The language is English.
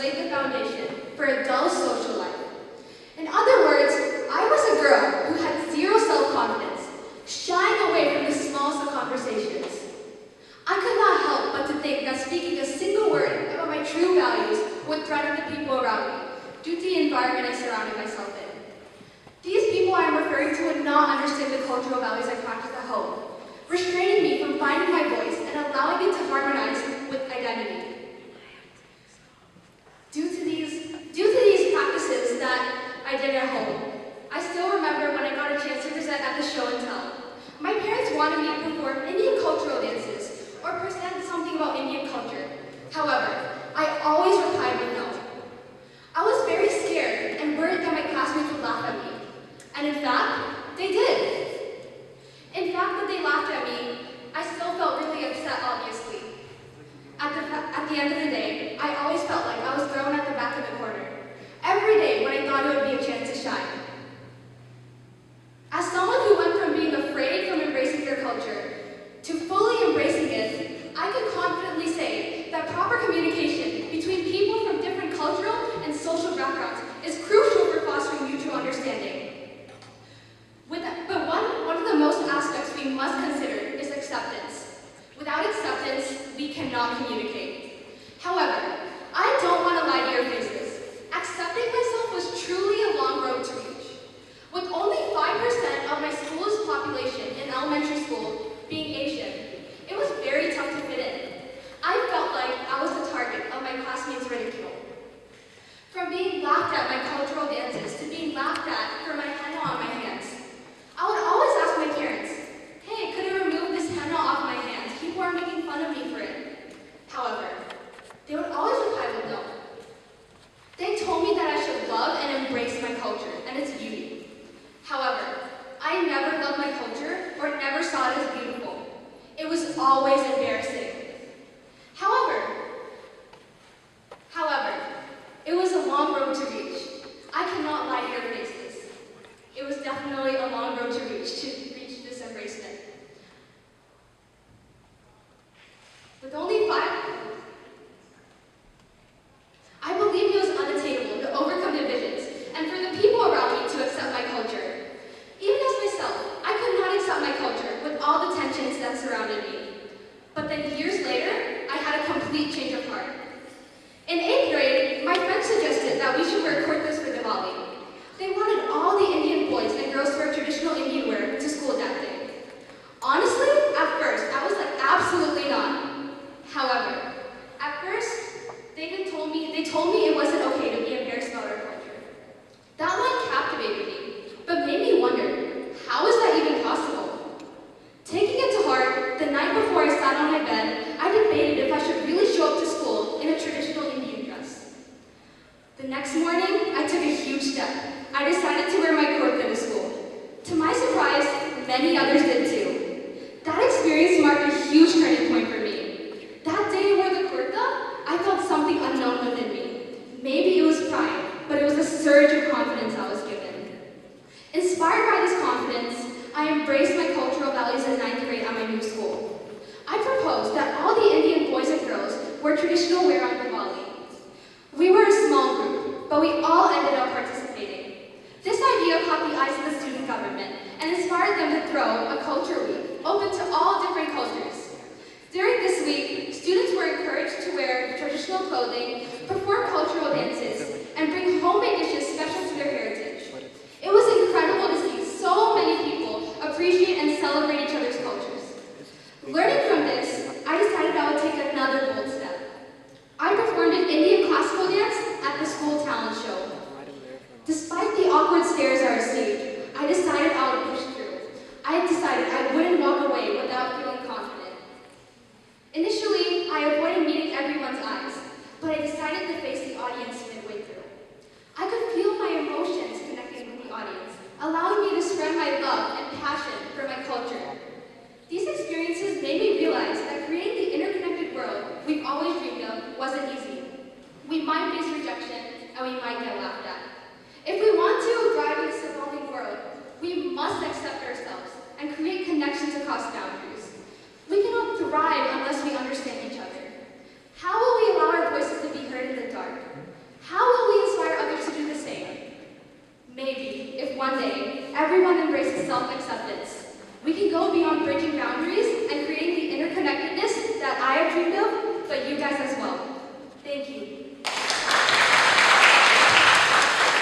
laid the foundation for a dull social life. In other words, I was a girl who had zero self-confidence, shying away from the smallest of conversations. I could not help but to think that speaking a single word about my true values would threaten the people around me due to the environment I surrounded myself in. These people I am referring to would not understand the cultural values I practice at home, restraining me from finding my voice and allowing it to harmonize with identity. Due to these practices that I did at home, I still remember when I got a chance to present at the show and tell. My parents wanted me to perform Indian cultural dances or present something about Indian culture. However, I always replied with no. I was very scared and worried that my classmates would laugh at me. And in fact, they did. In fact, that they laughed at me, I still felt really upset, obviously. At the end of the day, I always felt like I was thrown at the back of the corner. Every day when I thought it would be a chance to shine. As someone who went from being afraid from embracing their culture to fully embracing it, I can confidently say that proper communication between people from different cultural and social backgrounds is crucial for fostering mutual understanding. But one of the most aspects we must consider is acceptance. Without acceptance, we cannot communicate. However, I don't want to lie to your faces. Accepting myself was truly a long road to reach. With only 5% of my school's population in elementary school being Asian, it was very tough to fit in. I felt like I was the target of my classmates' ridicule. From being laughed at my cultural dances to being laughed at for my henna on my hands, I would always ask my parents, hey, could I remove this henna off my hands? People are making fun of me for it. However, they would always reply with no. They told me that I should love and embrace my culture and its beauty. However, I never loved my culture or never saw it as beautiful. It was always embarrassing. However, it was a long road to reach. I cannot lie to your faces. It was definitely a long road to reach this embracement. With only 5, I believe it was unattainable to overcome divisions and for the people around me to accept my culture. Even as myself, I could not accept my culture with all the tensions that surrounded me. But then years later, I had a complete change of heart. In 8th grade, my friends suggested that we should wear kurtas for Diwali. They wanted all the Indian boys and girls to wear traditional Indian wear to school that day. Honestly, at first, I was like, absolutely not. However, at first, they told me it wasn't okay to be embarrassed about our culture. That line captivated me, but made me wonder, how is that even possible? Taking it to heart, the night before I sat on my bed, I debated if I should really show up to school in a traditional Indian dress. The next morning, I took a huge step. I decided to wear my kurta to school. To my surprise, many others did too. That experience marked a huge turning point for me. That day I wore the kurta, I felt something unknown within me. Maybe it was pride, but it was a surge of confidence I was given. Inspired by this confidence, I embraced my cultural values in 9th grade at my new school. I proposed that all the Indian boys and girls wear traditional wear on Diwali. We were a small group, but we all ended up participating. This idea caught the eyes of the student government and inspired them to throw a culture week open to all different cultures. During this week, students were encouraged to wear traditional clothing, perform cultural dances, and bring homemade dishes special to their heritage. It was incredible to see so many people appreciate and celebrate each other's cultures. Learning from this, I decided I would take another bold step. I performed an Indian classical dance at the school talent show. Despite the awkward stares I received, I decided I would push through. I decided I wouldn't walk away without feeling confident. Initially, I avoided meeting everyone's eyes, but I decided to face the audience midway through. I could feel my emotions connecting with the audience, allowing me to spread my love and passion for my culture. These experiences made me realize that creating the interconnected world we've always dreamed of wasn't easy. We might face rejection, and we might get laughed at. If we want to thrive in this evolving world, we must accept ourselves and create connections across boundaries. We cannot thrive unless we understand each other. How will we allow our voices to be heard in the dark? can go beyond bridging boundaries and creating the interconnectedness that I have dreamed of, but you guys have